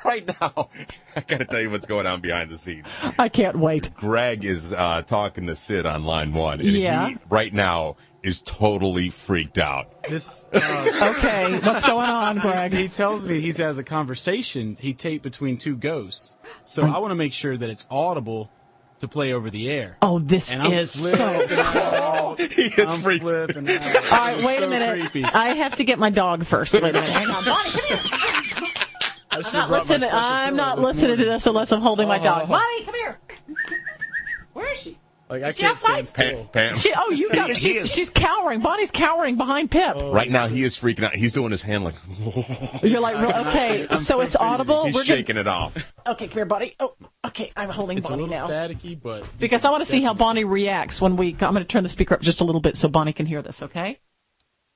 Right now, I got to tell you what's going on behind the scenes. I can't wait. Greg is talking to Sid on line one. And Yeah. he, right now, is totally freaked out. Okay, what's going on, Greg? He tells me he has a conversation he taped between two ghosts. So I want to make sure that it's audible to play over the air. Oh, this is so cool. He is freaked. All right, wait a minute. Creepy. I have to get my dog first. Wait a minute. Hang on, Bonnie, come here. I'm not listening to this unless I'm holding my dog. Bonnie, come here. Where is she? Like, I Is she can't outside? stand still. Pam. You got it. She's cowering. Bonnie's cowering behind Pip. Right now, he is freaking out. He's doing his hand like. You're like, okay, so it's audible. He's shaking it off. Okay, come here, Bonnie. Oh, okay, I'm holding It's a Bonnie little now. staticky, but Because I want to see how Bonnie reacts when I'm going to turn the speaker up just a little bit so Bonnie can hear this, okay?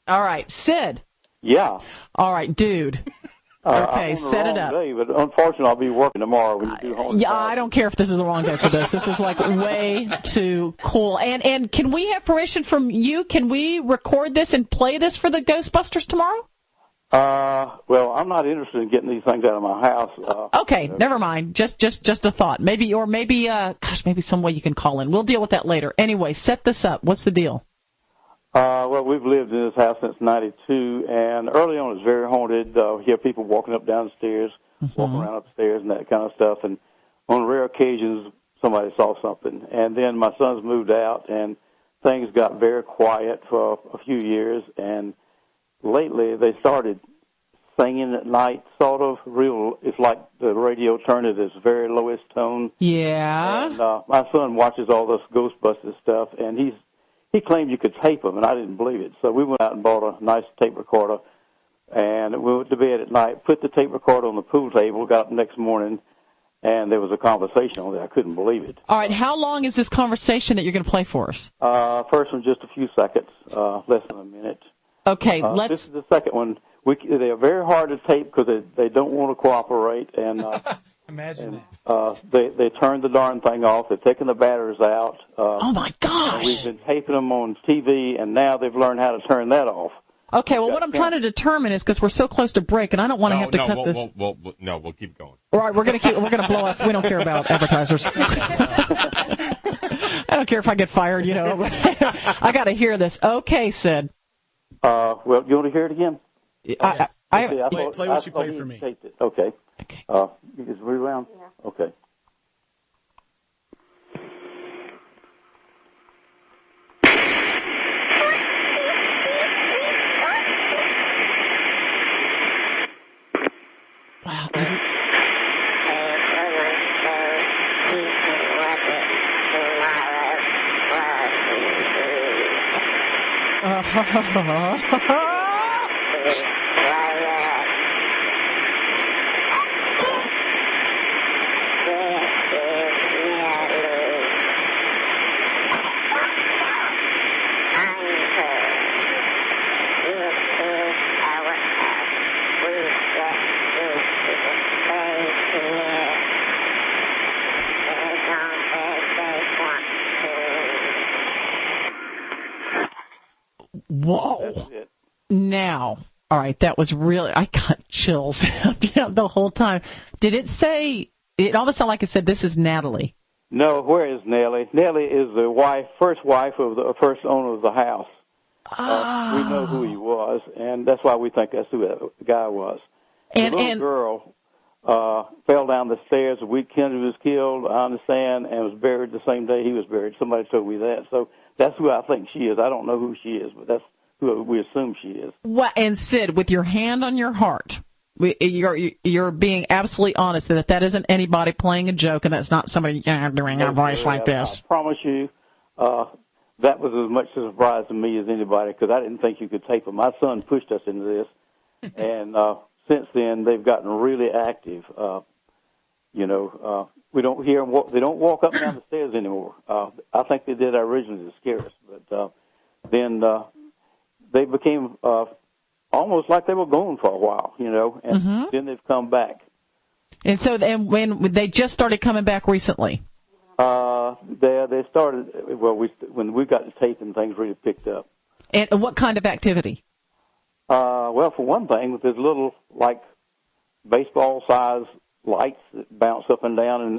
All right, Sid. Yeah. All right, dude. Okay, set it up. Day, but unfortunately, I'll be working tomorrow when you do home. Yeah, I don't care if this is the wrong day for this. This is like way too cool. And can we have permission from you? Can we record this and play this for the Ghostbusters tomorrow? Well, I'm not interested in getting these things out of my house. Okay, never mind. Just a thought. Maybe maybe some way you can call in. We'll deal with that later. Anyway, set this up. What's the deal? Well, we've lived in this house since '92, and early on it was very haunted. You hear people walking up down the stairs, walking around upstairs, and that kind of stuff. And on rare occasions, somebody saw something. And then my sons moved out, and things got very quiet for a few years. And lately, they started singing at night, sort of real. It's like the radio turned it its very lowest tone. Yeah. And my son watches all this Ghostbusters stuff, and he claimed you could tape them, and I didn't believe it. So we went out and bought a nice tape recorder, and we went to bed at night, put the tape recorder on the pool table, got up the next morning, and there was a conversation on there. I couldn't believe it. All right, how long is this conversation that you're going to play for us? First one, just a few seconds, less than a minute. Okay, This is the second one. They are very hard to tape because they don't want to cooperate, and imagine that. They turned the darn thing off. They're taking the batteries out. Oh my gosh! We've been taping them on TV, and now they've learned how to turn that off. Okay, well, what I'm trying to determine is because we're so close to break, and I don't want to have to cut this. We'll keep going. All right, we're going to blow up. We don't care about advertisers. I don't care if I get fired. I got to hear this. Okay, Sid. Well, you want to hear it again? Yes. Play what you played for me. Okay. Okay. You just rewound? Yeah. Okay. Wow. Whoa. Now, all right, that was really, I got chills the whole time. Did it say, it almost sounded like it said, this is Natalie. No, where is Nellie? Nellie is the first wife of the first owner of the house. We know who he was, and that's why we think that's who the guy was. The little girl fell down the stairs the week Kennedy was killed, I understand, and was buried the same day he was buried. Somebody told me that. So that's who I think she is. I don't know who she is, but that's who we assume she is. Well, and Sid, with your hand on your heart, you're being absolutely honest that isn't anybody playing a joke, and that's not somebody doing a voice like this. I promise you, that was as much a surprise to me as anybody, because I didn't think you could tape them. My son pushed us into this, and since then they've gotten really active. We don't hear them they don't walk up and down the stairs anymore. I think they did originally to scare us, but then they became almost like they were gone for a while, and then they've come back. And so, when they just started coming back recently? They started, when we got the tape and things really picked up. And what kind of activity? Well, for one thing, there's little, baseball-size lights that bounce up and down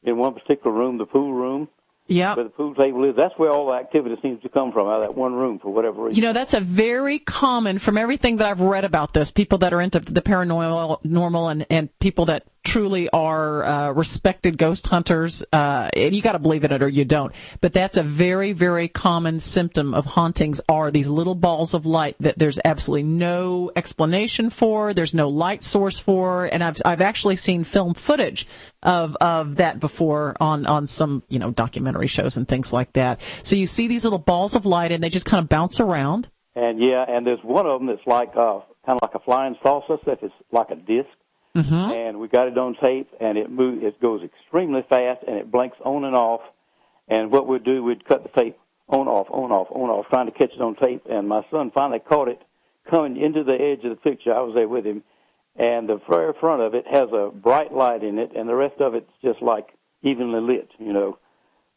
in one particular room, the pool room. Yeah. Where the pool table is, that's where all the activity seems to come from, out of that one room for whatever reason. You know, that's a very common, from everything that I've read about this, people that are into the paranormal and people that truly are respected ghost hunters, and you got to believe in it or you don't. But that's a very, very common symptom of hauntings are these little balls of light that there's absolutely no explanation for, there's no light source for, and I've actually seen film footage of that before on some, you know, documentary shows and things like that. So you see these little balls of light and they just kind of bounce around. And there's one of them that's like kind of like a flying saucer, except it's like a disc. Mm-hmm. And we got it on tape, and it goes extremely fast, and it blinks on and off. And what we'd do, we'd cut the tape on, off, trying to catch it on tape. And my son finally caught it coming into the edge of the picture. I was there with him. And the very front of it has a bright light in it, and the rest of it's just like evenly lit, you know.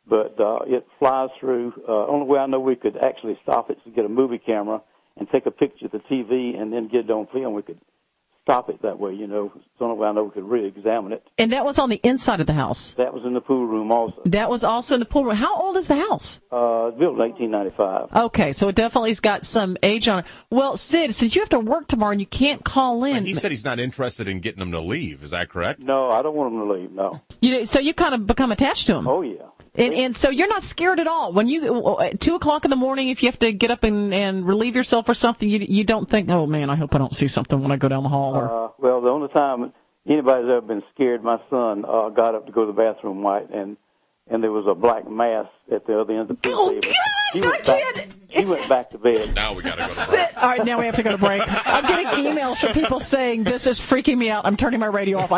But it flies through. Only way I know we could actually stop it is to get a movie camera and take a picture of the TV and then get it on film. We could stop it that way, you know. It's the only way I know we could really examine it. And that was on the inside of the house? That was in the pool room also. That was also in the pool room. How old is the house? Built in 1895. Okay, so it definitely's got some age on it. Well, Sid, since you have to work tomorrow and you can't call in. And he said he's not interested in getting them to leave. Is that correct? No, I don't want them to leave, no. So you kind of become attached to him? Oh, yeah. And so you're not scared at all. When you, 2 o'clock in the morning, if you have to get up and relieve yourself or something, you don't think, oh, man, I hope I don't see something when I go down the hall. Or... Well, the only time anybody's ever been scared, my son got up to go to the bathroom, White, and there was a black mass at the other end of the pool table. Gosh, He went back to bed. Now we got to go to break. All right, now we have to go to break. I'm getting emails from people saying, this is freaking me out. I'm turning my radio off.